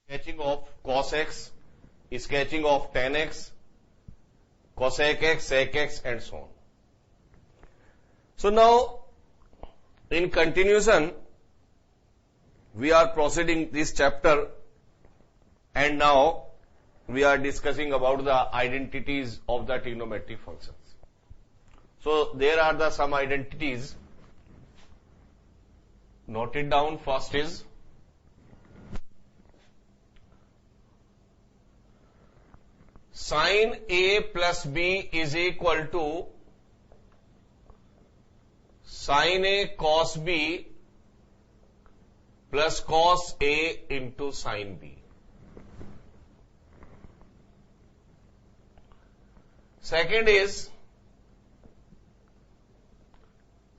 sketching of cos x, sketching of tan x, cosec x, sec x, and so on. So now, in continuation, we are proceeding this chapter, and now we are discussing about the identities of the trigonometric functions. So there are the some identities. Note it down. First is sin A plus B is equal to sin A cos B plus cos A into sin B. Second is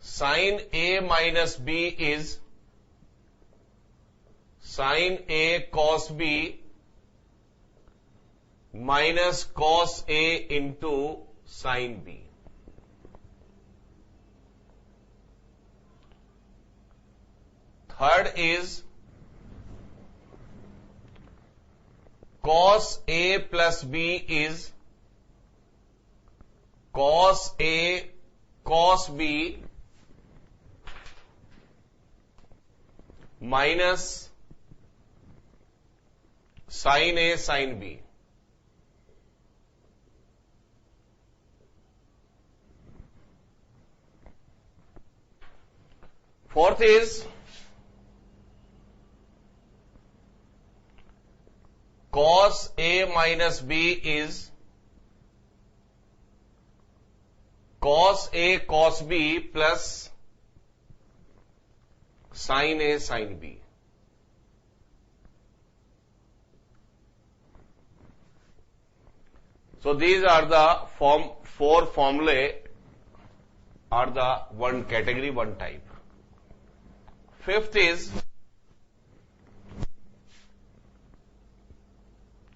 sin A minus B is sin A cos B minus cos A into sin B. Third is cos A plus B is cos A cos B minus sin A sin B. Fourth is cos A minus B is cos A cos B plus sin A sin B. So these are the four formulae are the one category, one type. Fifth is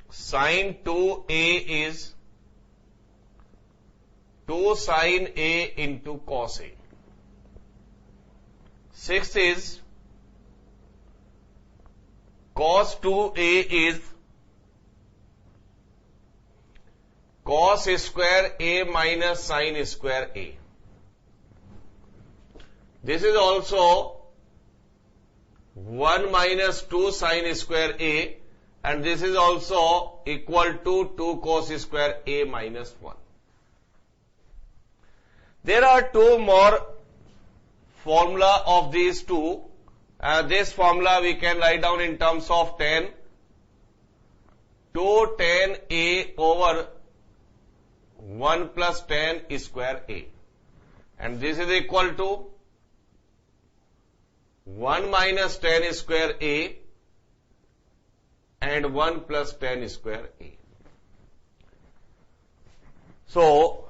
sin 2A is 2 sin A into cos A. Sixth is cos 2A is cos square A minus sin square A. This is also 1 minus 2 sin square A, and this is also equal to 2 cos square A minus 1. There are two more formula of these two. This formula we can write down in terms of tan. 2 tan A over 1 plus tan square A. And this is equal to 1 minus tan square A and 1 plus tan square A. So,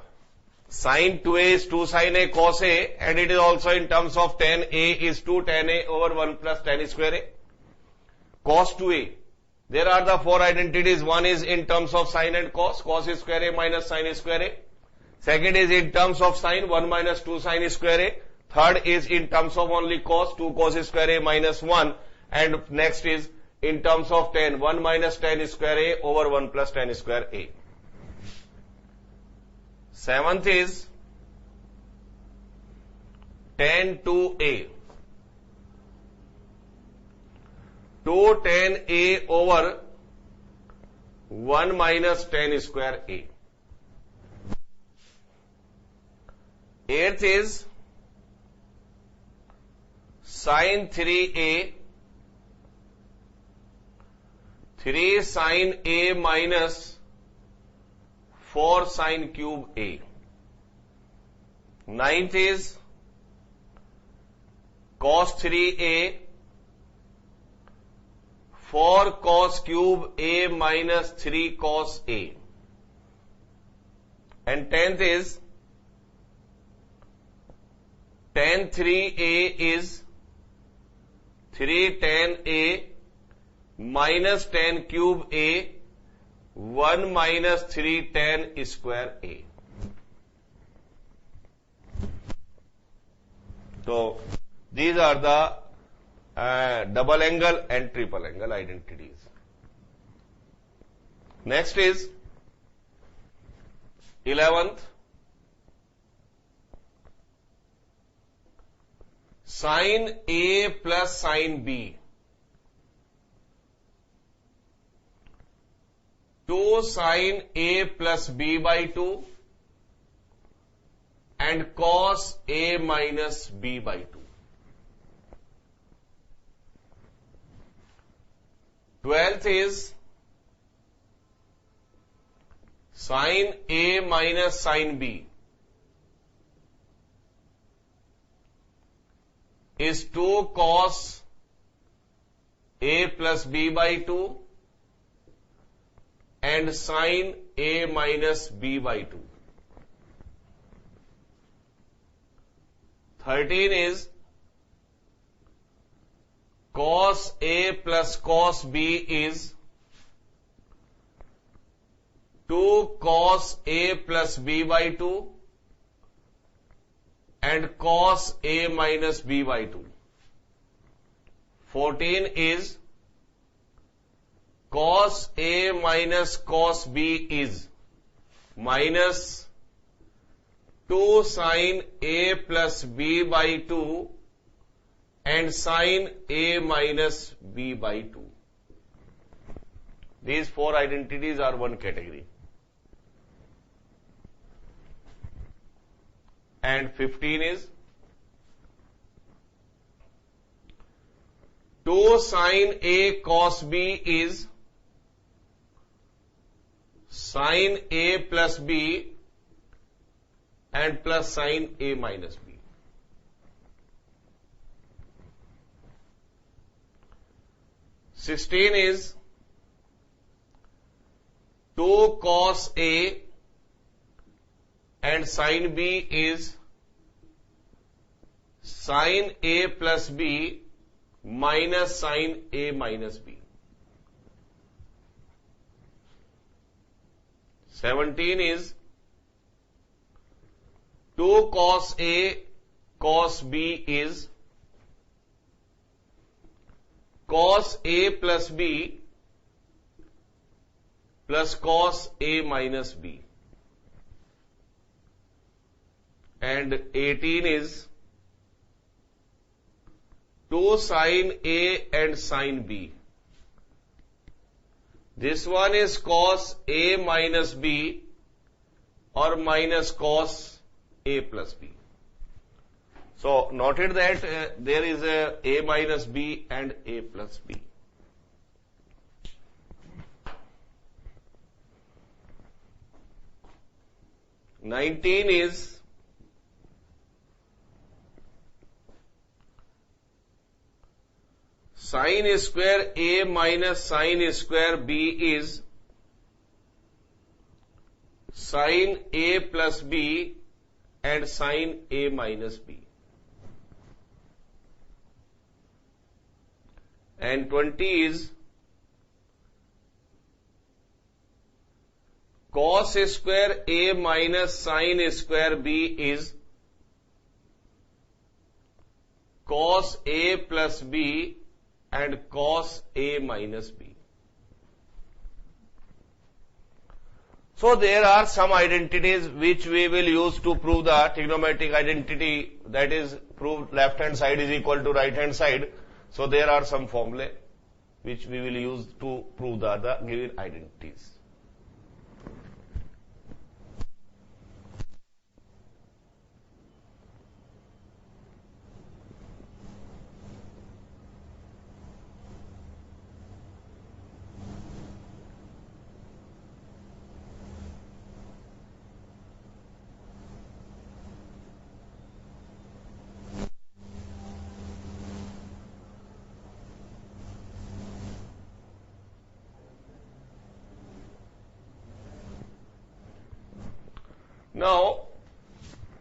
sin 2A is 2 sin A cos A, and it is also in terms of tan A is 2 tan A over 1 plus tan square A. Cos 2A. There are the four identities. One is in terms of sin and cos square A minus sin square A. Second is in terms of sin, 1 minus 2 sin square A. Third is in terms of only cos, 2 cos square A minus 1. And next is in terms of tan, 1 minus tan square A over 1 plus tan square A. Seventh is tan 2A. 2 tan A over 1 minus tan square A. Eighth is sin 3A, 3 sin A minus 4 sin cube A. Ninth is cos 3A, 4 cos cube A minus 3 cos A. And 10th is tan 3A is 3 tan A minus tan cube A 1 minus 3 tan square A. So, these are the double angle and triple angle identities. Next is 11th, sin A plus sin B. 2 sin A plus B by 2 and cos A minus B by 2. 12th is sin A minus sin B is 2 cos A plus B by 2 and sin A minus B by 2. 13 is cos A plus cos B is 2 cos A plus B by 2 and cos A minus B by 2. 14 is cos A minus cos B is minus 2 sin A plus B by 2 and sin A minus B by 2. These four identities are one category. And 15 is 2 sin A cos B is sin A plus B and plus sin A minus B. 16 is 2 cos A and sin B is sin A plus B minus sin A minus B. 17 is 2 cos A cos B is cos A plus B plus cos A minus B. And 18 is 2 sin A and sin B. This one is cos A minus B or minus cos A plus B. So, noted that there is a minus B and A plus B. Nineteen is sin square A minus sin square B is sin A plus B and sin A minus B. And 20 is cos square A minus sin square B is cos A plus B and cos A minus B. So there are some identities which we will use to prove the trigonometric identity, that is, prove left hand side is equal to right hand side. So there are some formulae which we will use to prove the given identities. Now,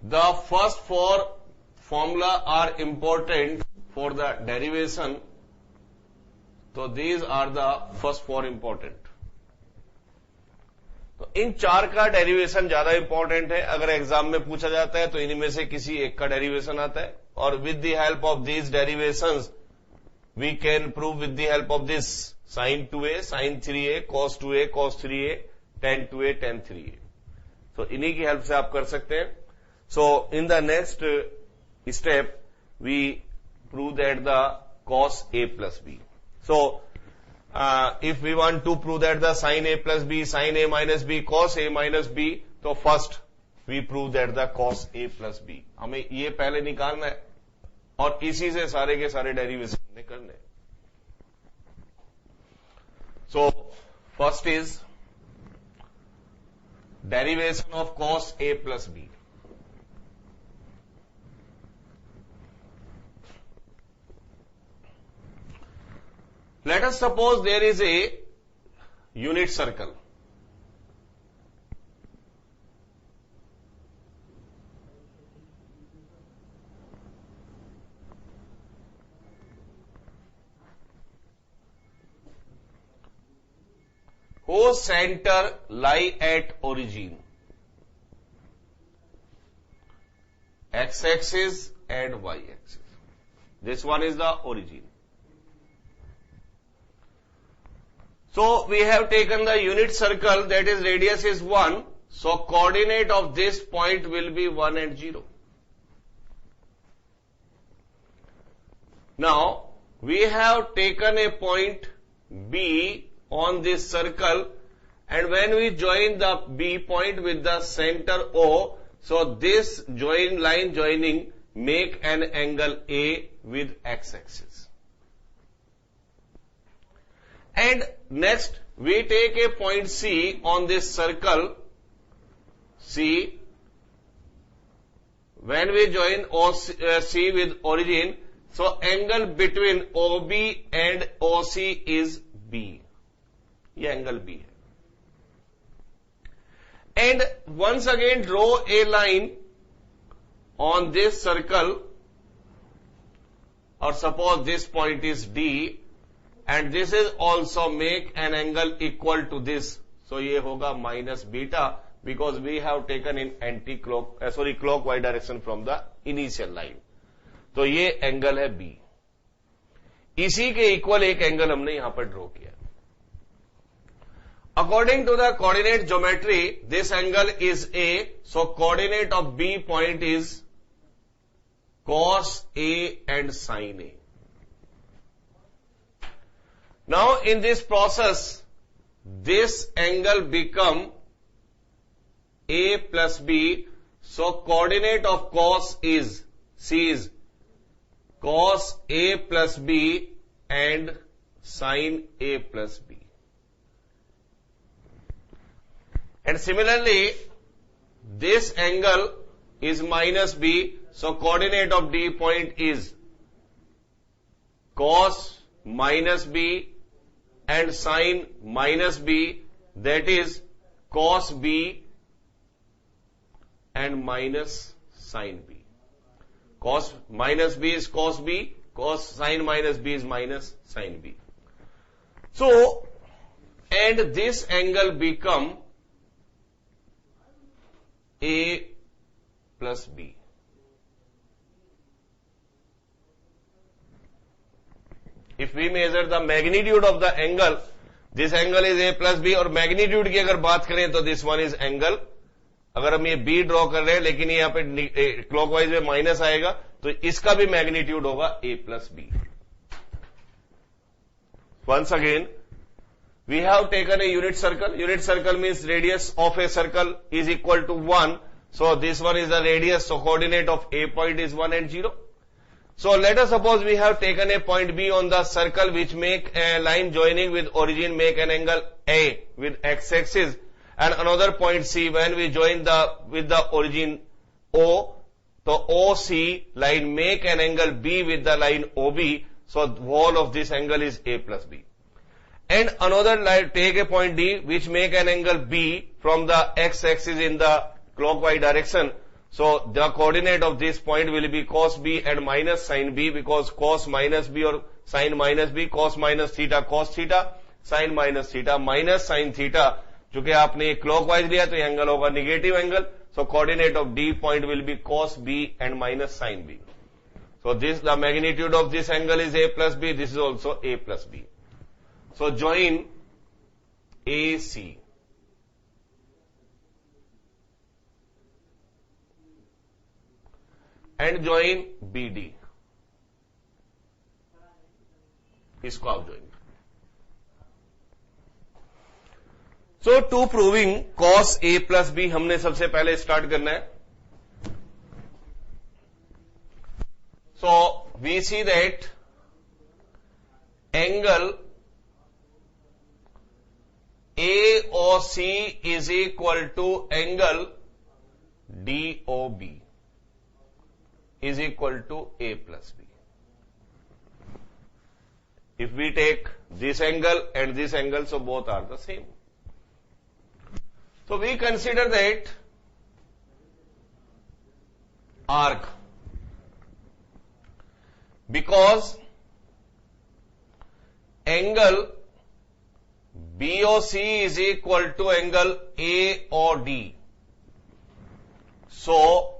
the first four formula are important for the derivation. So, these are the first four important. तो इन चार का derivation ज्यादा important है. अगर exam में पूछा जाता है तो इनमें से किसी एक का डेरिवेशन आता है और with the help of these derivations we can prove with the help of this sin 2a, sin 3a, cos 2a, cos 3a, tan 2a, tan 3a. So इन्हीं की हेल्प से आप कर सकते हैं. So in the next step, we prove that the cos a plus b. So if we want to prove that the sin a plus b, sin a minus b, cos a minus b, तो first we prove that the cos a plus b. हमें ये पहले निकालना है और इसी से सारे के सारे डेरिवेशन करने. So first is derivation of cos a plus b. Let us suppose there is a unit circle. Whose center lie at origin, x-axis and y-axis. This one is the origin. So we have taken the unit circle, that is radius is 1. So coordinate of this point will be 1 and 0. Now we have taken a point B on this circle, and when we join the B point with the center O, so this line joining make an angle A with x-axis. And next we take a point C on this circle C. When we join C with origin, so angle between OB and OC is B. ये angle B है. And once again draw a line on this circle, or suppose this point is D, and this is also make an angle equal to this. So ये होगा minus beta, because we have taken in clockwise direction from the initial line. तो ये angle है B. इसी के equal एक angle हमने यहां पर ड्रॉ किया. According to the coordinate geometry, this angle is A, so coordinate of B point is cos A and sin A. Now in this process, this angle become A plus B, so coordinate of cos is, C is cos A plus B and sin A plus B. And similarly, this angle is minus B, so coordinate of D point is cos minus B and sin minus B, that is cos B and minus sin B. Cos minus B is cos B, cos sin minus B is minus sin B. So, and this angle become A plus B. If we measure the magnitude of the angle, this angle is A plus B, और magnitude की अगर बात करें तो this one is angle. अगर हम ये B draw कर रहे हैं लेकिन यहाँ पे क्लॉकवाइज में माइनस आएगा, तो इसका भी मैग्नीट्यूड होगा A plus B. Once again, we have taken a unit circle. Unit circle means radius of a circle is equal to 1. So this one is the radius, so coordinate of A point is 1 and 0. So let us suppose we have taken a point B on the circle which make a line joining with origin make an angle A with x-axis, and another point C when we join with the origin O, so OC line make an angle B with the line OB, so whole of this angle is A plus B. And another line take a point D which make an angle B from the x-axis in the clockwise direction. So the coordinate of this point will be cos B and minus sin B, because cos minus B or sin minus B, cos minus theta cos theta, sin minus theta minus sin theta. चूंकि आपने clockwise लिया तो ये angle होगा negative angle, so coordinate of D point will be cos B and minus sin B. So the magnitude of this angle is A plus B. This is also A plus B. So join AC. And join BD. इसको आप join. So to proving cos A plus B हमने सबसे पहले start करना है. So we see that angle AOC is equal to angle DOB is equal to A plus B. If we take this angle and this angle, so both are the same. So we consider that arc, because angle BOC is equal to angle AOD. So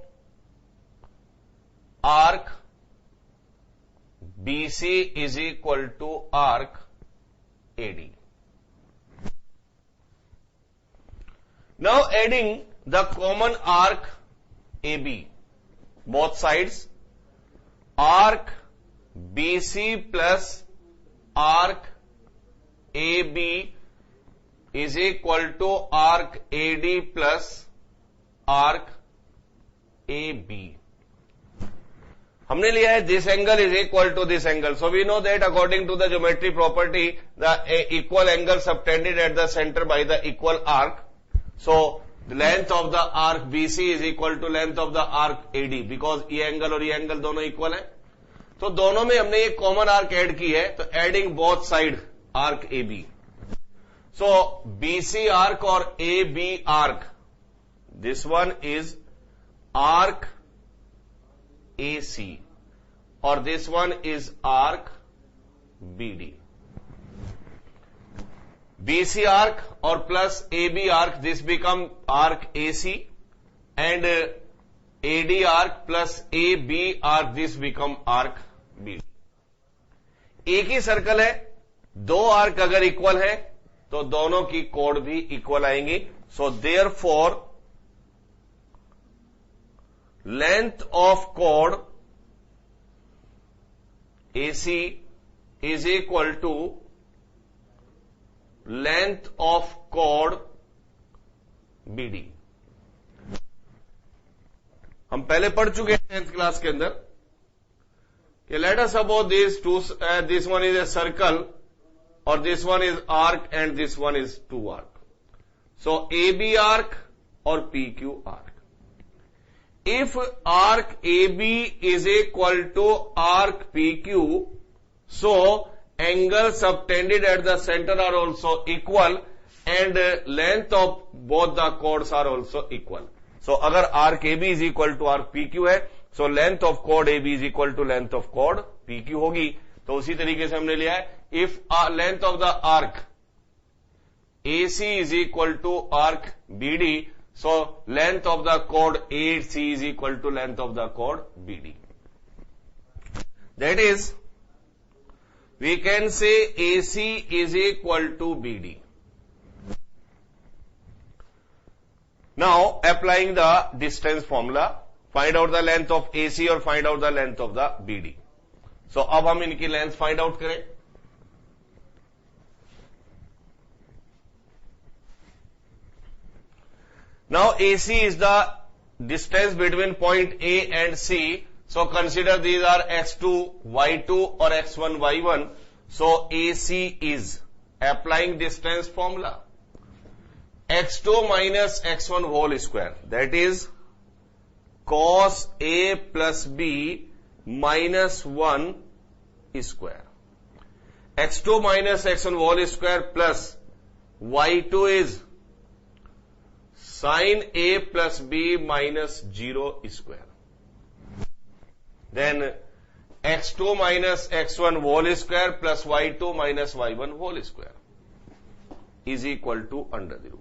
arc BC is equal to arc AD. Now adding the common arc AB, both sides, arc BC plus arc AB is equal to arc AD plus arc AB. हमने लिया है this angle is equal to this angle. So we know that according to the geometry property, the equal angle subtended at the center by the equal arc. So the length of the arc BC is equal to length of the arc AD, because ये angle और ये angle दोनों equal है. तो दोनों में हमने ये common arc add की है, तो adding both side arc AB. So BC arc और AB arc, this one is arc AC or this one is arc BD. BC arc or plus AB arc, this become arc AC, and AD arc plus AB arc, this become arc BD. एक ही circle है, दो arc अगर equal है तो दोनों की code भी equal आएंगी. So therefore length of chord AC is equal to length of chord BD. हम पहले पढ़ चुके हैं 10th क्लास के अंदर कि let us suppose this one is a circle or this one is arc and this one is two arc. So AB arc or PQ arc. If arc AB is equal to arc PQ, so angles subtended at the center are also equal and length of both the chords are also equal. So अगर arc AB is equal to arc PQ है, so length of chord AB is equal to length of chord PQ होगी. तो उसी तरीके से हमने लिया है, if length of the arc AC is equal to arc BD, so length of the chord AC is equal to length of the chord BD. That is, we can say AC is equal to BD. Now applying the distance formula, find out the length of AC or find out the length of the BD. So अब हम इनकी length find out करें. Now AC is the distance between point A and C. So consider these are x2, y2 or x1, y1. So AC is, applying distance formula, x2 minus x1 whole square. That is cos A plus B minus 1 square. x2 minus x1 whole square plus y2 is sin A plus B minus 0 square. Then x2 minus x1 whole square plus y2 minus y1 whole square is equal to under the root.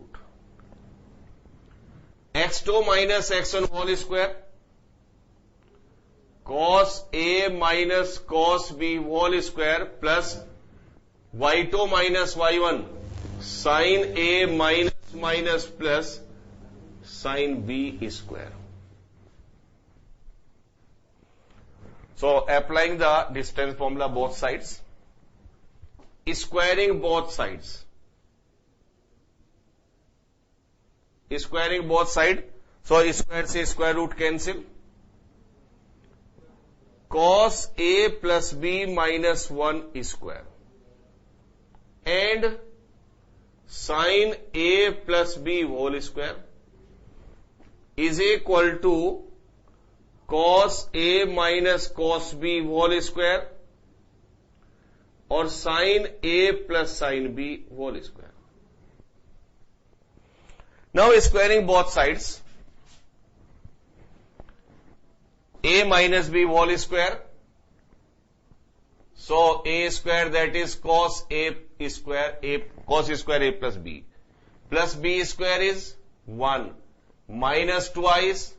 x2 minus x1 whole square, cos A minus cos B whole square plus y2 minus y1 sin A minus plus sin B square. So applying the distance formula both sides, squaring both sides. Squaring both sides. So square से square root cancel. Cos A plus B minus 1 square and sin A plus B whole square is equal to cos A minus cos B whole square or sin A plus sin B whole square. Now squaring both sides, A minus B whole square, so A square, that is cos A square, cos square A plus B square is 1 minus twice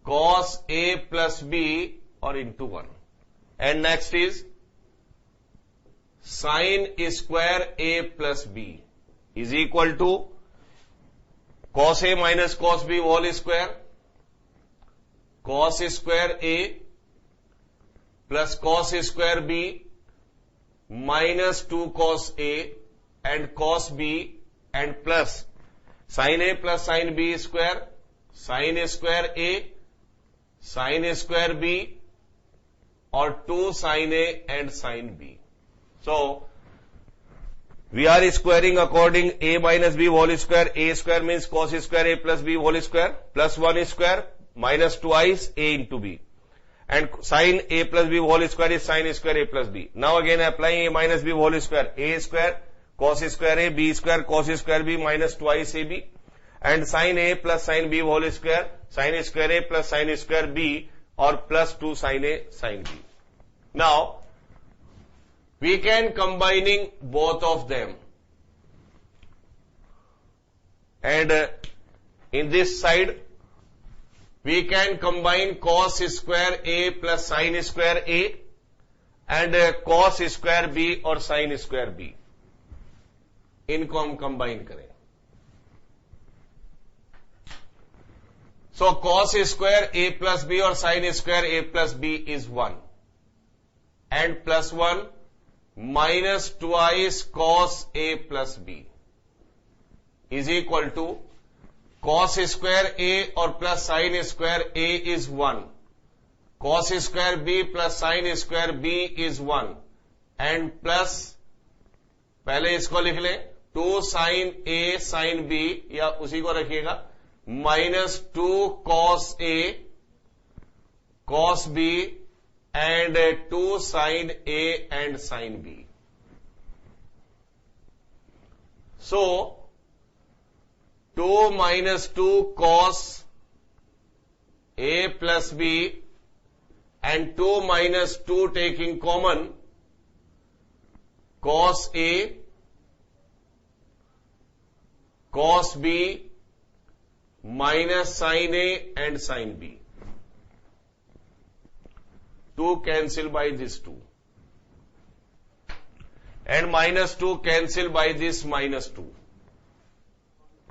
cos A plus B or into 1, and next is sin square A plus B is equal to cos A minus cos B whole square, cos square A plus cos square B minus 2 cos A and cos B and plus sin A plus sin B square, sin square A, sin square B or 2 sin A and sin B. So we are squaring according A minus B whole square. A square means cos square A plus B whole square plus 1 square minus twice A into B. And sin A plus B whole square is sin square A plus B. Now again applying A minus B whole square. A square cos square A, B square cos square B minus twice AB. And sin A plus sin B whole square, sin square A plus sin square B or plus 2 sin A sin B. Now we can combining both of them, and in this side we can combine cos square A plus sin square A and cos square B or sin square B. इनको हम combine करें. So cos square A plus B or sin square A plus B is 1 and plus 1 minus twice cos A plus B is equal to cos square A or plus sin square A is 1, cos square B plus sin square B is 1 and plus पहले इसको लिख लें 2 sin A sin B या उसी को रखिएगा minus 2 cos A cos B and 2 sin A and sin B. So 2 minus 2 cos A plus B and 2 minus 2 taking common cos A cos B minus sin A and sin B. 2 cancel by this 2 and minus 2 cancel by this minus 2.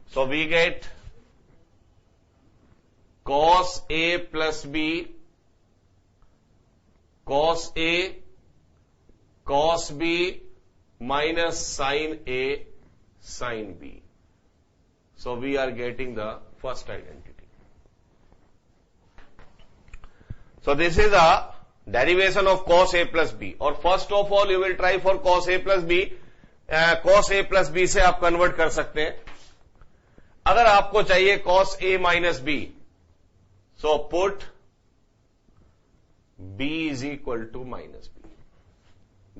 So we get cos A plus B cos A cos B minus sin A sin B. So we are getting the first identity. So this is a derivation of cos A plus B. Or first of all you will try for cos A plus B. Cos A plus B से आप convert कर सकते हैं. अगर आपको चाहिए cos A minus B, so put B is equal to minus B.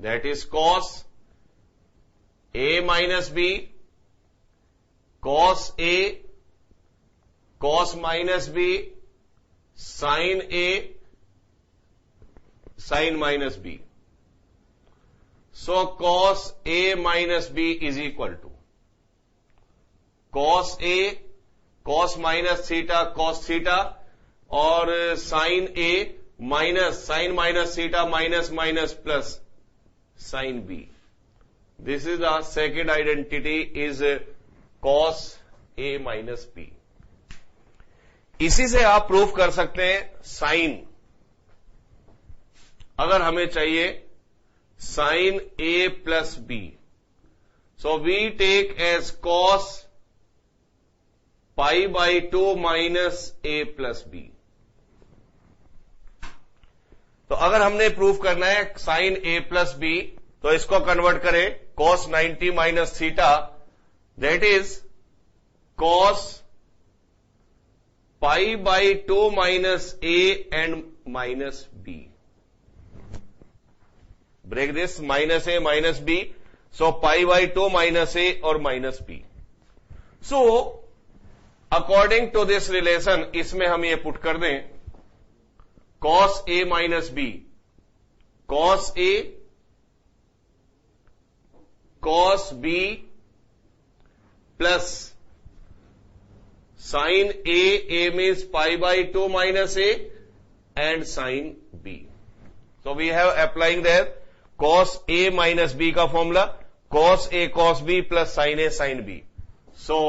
That is cos A minus B cos A cos minus B sin A sin minus B. So cos A minus B is equal to cos A cos minus theta cos theta और sin A minus sin minus theta minus minus plus sin b. This is the second identity is cos a minus b. इसी से आप proof कर सकते हैं sign, अगर हमें चाहिए sine a plus b, so we take as cos pi by 2 minus a plus b. तो अगर हमने प्रूफ करना है साइन a प्लस b, तो इसको कन्वर्ट करें cos 90 minus theta, that is cos pi by 2 minus a and minus b. Break this, minus a minus b, so pi by 2 minus a और minus b. So according to this relation इसमें हम ये put कर दें cos a minus b, cos a cos b plus sin a means pi by 2 minus a and sin b. So we have applying there cos a minus b का formula cos a cos b plus sin a sin b. So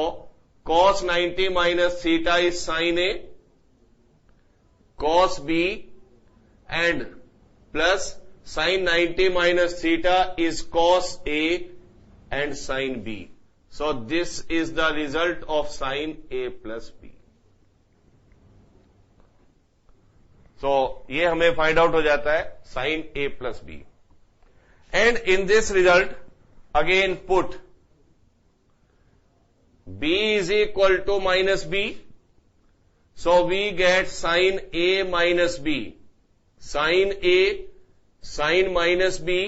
cos 90 minus theta is sin a, cos b, and plus sin 90 minus theta is cos a and sin b. So this is the result of sin a plus b. So ये हमें find out हो जाता है sin a plus b. And in this result again put b is equal to minus b. So we get sin a minus b, sin a, sin minus b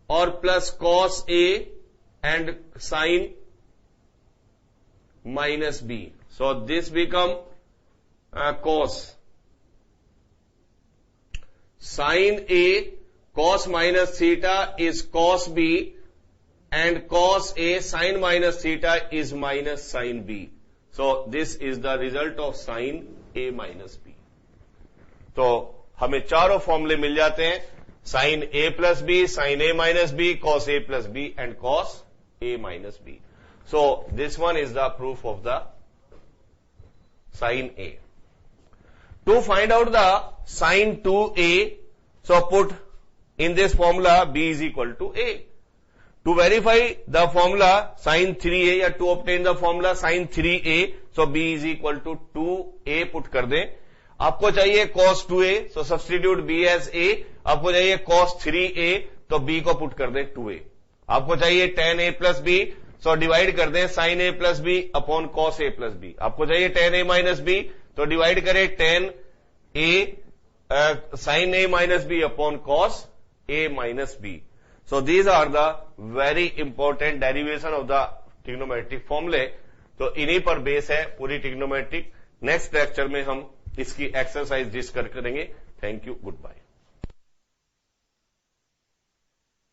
और plus cos a and sin minus b. So this become cos sin a cos minus theta is cos b and cos a sin minus theta is minus sin b. So this is the result of sin a minus b. तो हमें चारों फॉर्मूले मिल जाते हैं, sin a plus b, sin a minus b, cos a plus b and cos a minus b. So this one is the proof of the sin a. To find out the sin 2a, so put in this formula b is equal to a. To verify the formula sin 3a या to obtain the formula sin 3a, so b is equal to 2a put कर दें. आपको चाहिए cos 2a, so substitute b as a. आपको चाहिए cos 3a, तो b को put कर दें 2a. आपको चाहिए tan a plus b, so divide कर दें sin a plus b upon cos a plus b. आपको चाहिए tan a minus b, तो डिवाइड करें tan a sin a minus b upon cos a minus b. So these are the very important derivation of the trigonometric formulae. तो इन्हीं पर base है पूरी trigonometric. Next lecture में हम इसकी एक्सरसाइज डिस्कस करेंगे. Thank you, good bye.